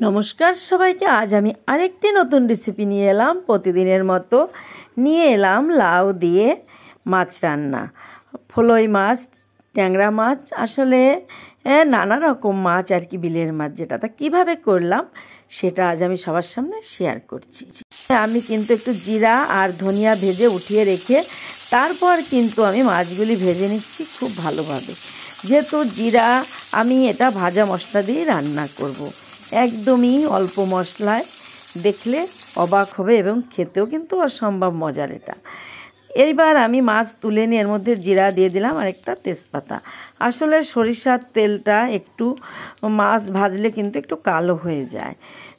নমস্কার সবাইকে। আজ আমি আরেকটি নতুন রেসিপি নিয়ে এলাম। প্রতিদিনের মতো নিয়ে এলাম লাউ দিয়ে মাছ রান্না। ফলই মাছ, ট্যাংরা মাছ, আসলে নানা রকম মাছ আর কি, বিলের মাছ যেটা। তা কীভাবে করলাম সেটা আজ আমি সবার সামনে শেয়ার করছি। আমি কিন্তু একটু জিরা আর ধনিয়া ভেজে উঠিয়ে রেখে তারপর কিন্তু আমি মাছগুলি ভেজে নিচ্ছি খুব ভালোভাবে। যেহেতু জিরা, আমি এটা ভাজা মশলা দিয়ে রান্না করব। একদমই অল্প মশলায়, দেখলে অবাক হবে এবং খেতেও কিন্তু অসম্ভব মজার এটা। এইবার আমি মাছ তুলে নিয়ে এর মধ্যে জিরা দিয়ে দিলাম আর একটা তেজপাতা। আসলে সরিষার তেলটা একটু মাছ ভাজলে কিন্তু একটু কালো হয়ে যায়।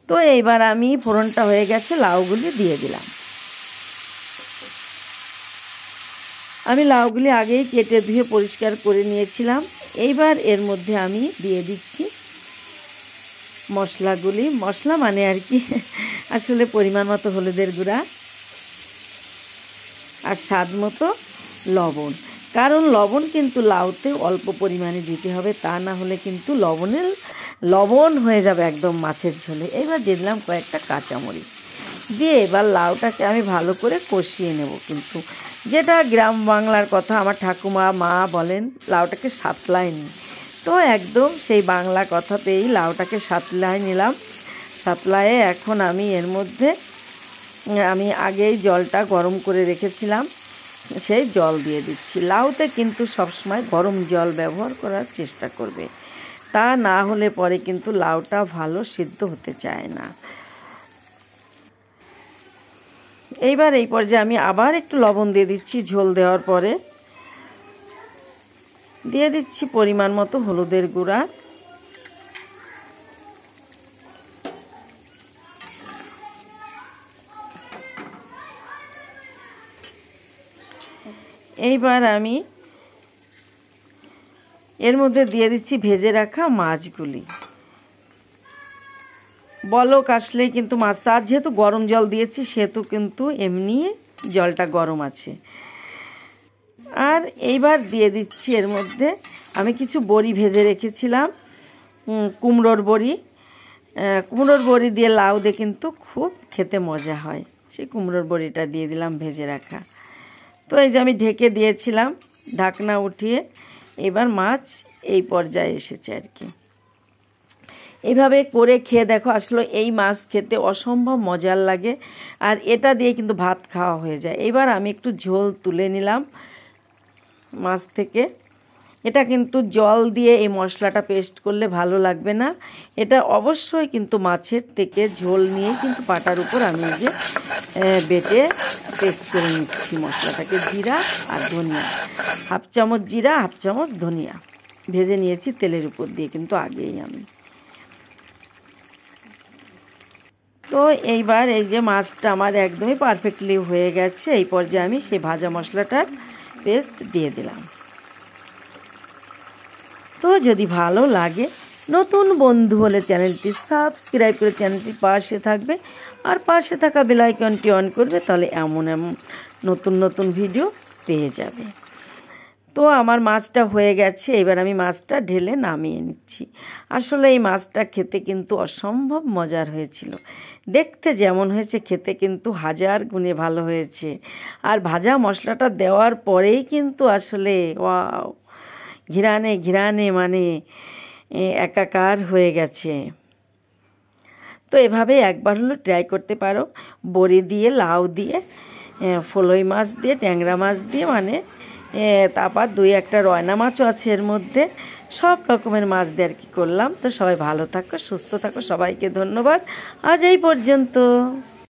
তো এইবার আমি ফোড়নটা হয়ে গেছে, লাউগুলি দিয়ে দিলাম। আমি লাউগুলি আগেই কেটে ধুয়ে পরিষ্কার করে নিয়েছিলাম। এইবার এর মধ্যে আমি দিয়ে দিচ্ছি মশলাগুলি। মশলা মানে আর কি, আসলে পরিমাণ মতো হলুদের গুঁড়া আর স্বাদ মতো লবণ। কারণ লবণ কিন্তু লাউতে অল্প পরিমাণে দিতে হবে, তা না হলে কিন্তু লবণ হয়ে যাবে একদম মাছের ঝোলে। এবার দিয়ে দিলাম কয়েকটা কাঁচামরিচ দিয়ে এবার লাউটাকে আমি ভালো করে কষিয়ে নেব। কিন্তু যেটা গ্রাম বাংলার কথা, আমার ঠাকুমা মা বলেন লাউটাকে সাতলায় নি। তো একদম সেই বাংলা কথাতেই লাউটাকে সাতলায় নিলাম। সাতলায়ে এখন আমি এর মধ্যে আমি আগেই জলটা গরম করে রেখেছিলাম, সেই জল দিয়ে দিচ্ছি। লাউতে কিন্তু সবসময় গরম জল ব্যবহার করার চেষ্টা করবে, তা না হলে পরে কিন্তু লাউটা ভালো সিদ্ধ হতে চায় না। এইবার এই পর্যায়ে আমি আবার একটু লবণ দিয়ে দিচ্ছি। ঝোল দেওয়ার পরে দিয়ে দিচ্ছি পরিমাণ মতো হলুদের গুঁড়া, এইবার আমি এর মধ্যে দিয়ে দিচ্ছি ভেজে রাখা মাছগুলি। বলক আসলেই কিন্তু মাছটা, আর যেহেতু গরম জল দিয়েছি সেহেতু কিন্তু এমনি জলটা গরম আছে। আর এইবার দিয়ে দিচ্ছি এর মধ্যে আমি কিছু বড়ি ভেজে রেখেছিলাম, কুমড়োর বড়ি দিয়ে লাউ দিয়ে কিন্তু খুব খেতে মজা হয়। সেই কুমড়োর বড়িটা দিয়ে দিলাম ভেজে রাখা। তো এই যে আমি ঢেকে দিয়েছিলাম, ঢাকনা উঠিয়ে এবার মাছ এই পর্যায়ে এসেছে আর কি। এইভাবে করে খেয়ে দেখো, আসলে এই মাছ খেতে অসম্ভব মজার লাগে, আর এটা দিয়ে কিন্তু ভাত খাওয়া হয়ে যায়। এবার আমি একটু ঝোল তুলে নিলাম মাছ থেকে। এটা কিন্তু জল দিয়ে এই মশলাটা পেস্ট করলে ভালো লাগবে না, এটা অবশ্যই কিন্তু মাছের থেকে ঝোল নিয়ে কিন্তু পাটার উপর আমি যে বেটে পেস্ট করে নিচ্ছি মশলাটাকে। জিরা আর ধনিয়া, হাফ চামচ জিরা, হাফ চামচ ধনিয়া ভেজে নিয়েছি তেলের উপর দিয়ে কিন্তু আগেই আমি। তো এইবার এই যে মাছটা আমার একদমই পারফেক্টলি হয়ে গেছে। এই পর্যায়ে আমি সেই ভাজা মশলাটার পেস্ট দিয়ে দিলাম। তো যদি ভালো লাগে, নতুন বন্ধু হলে চ্যানেলটি সাবস্ক্রাইব করে চ্যানেলটির পাশে থাকবে, আর পাশে থাকা বেল আইকনটি অন করবে, তাহলে এমন নতুন নতুন ভিডিও পেয়ে যাবে। তো আমার মাছটা হয়ে গেছে, এবার আমি মাছটা ঢেলে নামিয়ে নিচ্ছি। আসলে এই মাছটা খেতে কিন্তু অসম্ভব মজার হয়েছিল। দেখতে যেমন হয়েছে, খেতে কিন্তু হাজার গুণে ভালো হয়েছে। আর ভাজা মশলাটা দেওয়ার পরেই কিন্তু আসলে ওয়াও, ঘিরানে মানে একাকার হয়ে গেছে। তো এভাবে একবার হলো ট্রাই করতে পারো। বড়ি দিয়ে, লাউ দিয়ে, ফলই মাছ দিয়ে, ট্যাংরা মাছ দিয়ে, মানে তারপর দুই একটা রয়না মাছও আছে এর মধ্যে। সব রকমের মাছ দিয়ে আর কি করলাম। তো সবাই ভালো থাকো, সুস্থ থাকো, সবাইকে ধন্যবাদ। আজ এই পর্যন্ত।